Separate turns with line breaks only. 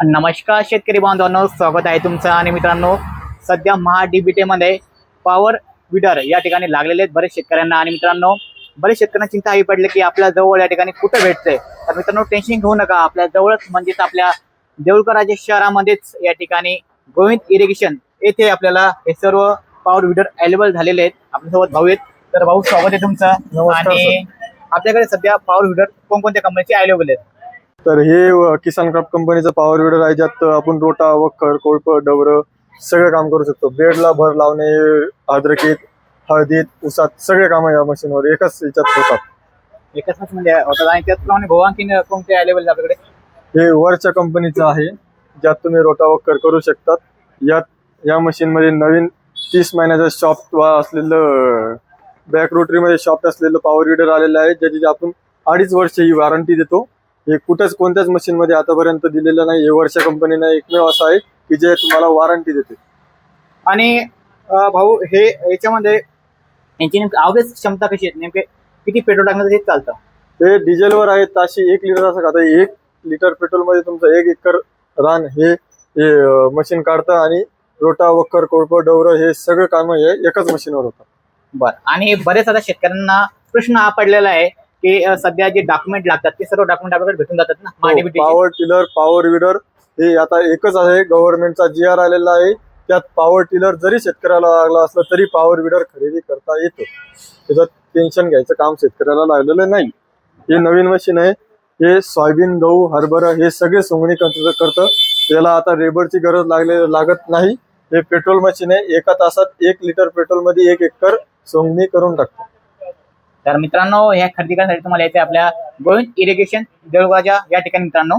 नमस्कार शेतकरी बांधवांनो, स्वागत आहे तुमचं। आणि मित्रांनो, सध्या महाडीबीटी मध्ये पॉवर विडर या ठिकाणी लागलेले आहेत बरेच शेतकऱ्यांना। आणि मित्रांनो, बरेच शेतकऱ्यांना चिंता ही पडली की आपल्या जवळ या ठिकाणी कुठे भेटते। तर मित्रांनो, टेन्शन घेऊ नका, आपल्या जवळच म्हणजेच आपल्या देऊळकर राज्य या ठिकाणी गोविंद इरिगेशन येथे आपल्याला हे सर्व पॉवर विडर अवेलेबल झालेले आहेत। आपल्यासोबत भाऊ आहेत, तर भाऊ स्वागत आहे तुमचं। आणि आपल्याकडे सध्या पॉवर विडर कोणकोणत्या कंपनीचे अवेलेबल आहेत?
तर हे किसान क्राफ्ट कंपनीचं पॉवर विडर आहे, ज्यात आपण रोटा, वखर, कोळप, डवर सगळं काम करू शकतो। बेडला भर लावणे, अद्रकीत, हळदीत, उसात सगळे काम या मशीनवर एकाच याच्यात होतात।
एकाच मध्ये होतात। आणि त्याचप्रमाणे भाऊ आणखी कोणते अवेलेबल आपल्याकडे?
हे वरच्या कंपनीचं आहे, ज्यात तुम्ही रोटा वखर करू शकतात। या मशीन मध्ये नवीन 30 महिन्याचं शॉप असलेलं बॅक रोटरीमध्ये शॉप असलेलं पॉवर विडर आलेलं आहे, ज्याची आपण 2.5 वर्ष ही वॉरंटी देतो। हे कुठेच कोणत्याच मशीन मध्ये आतापर्यंत दिलेलं नाही। हे वर्षा कंपनीने एकमेव असं आहे की जे तुम्हाला वॉरंटी देते।
आणि भाऊ, हे याच्यामध्ये यांची ॲव्हरेज क्षमता कशी आहे? नेमके किती पेट्रोल टाकण्याचं हे चालतं?
हे डिझेलवर आहे, ताशी 1 लिटर असं खाता। 1 लिटर पेट्रोल मध्ये तुमचं 1 एकर रान हे मशीन काढतं। आणि रोटा, वखर, कोळप, डवर हे सगळं काम हे एकाच मशीनवर होतं।
बरं। आणि बरेच आता शेतकऱ्यांना प्रश्न हा पडलेला आहे की सध्या जे डॉक्युमेंट लागतात ते सर्व डॉक्युमेंट आपल्याकडे भेटून जातात ना?
पॉवर टिलर, पॉवर विडर हे आता एकच आहे। गव्हर्नमेंटचा GR आलेला आहे, त्यात पॉवर टिलर जरी शेतकऱ्याला लागला असला तरी पॉवर विडर खरेदी करता येतो। त्याचं टेन्शन घ्यायचं काम शेतकऱ्याला लागलेलं नाही। हे नवीन मशीन आहे, हे सोयाबीन, गहू, हरभरा हे सगळे सोंगणी करतं। त्याला आता रेबरची गरज लागत नाही। हे पेट्रोल मशीन आहे, एका तासात 1 लिटर पेट्रोल मध्ये 1 एकर सोंगणी करून टाकतो।
तर मित्रांनो, ह्या खरेदी करण्यासाठी तुम्हाला यायचं आपल्या गोविंद इरिगेशन देऊळगाव या ठिकाणी मित्रांनो।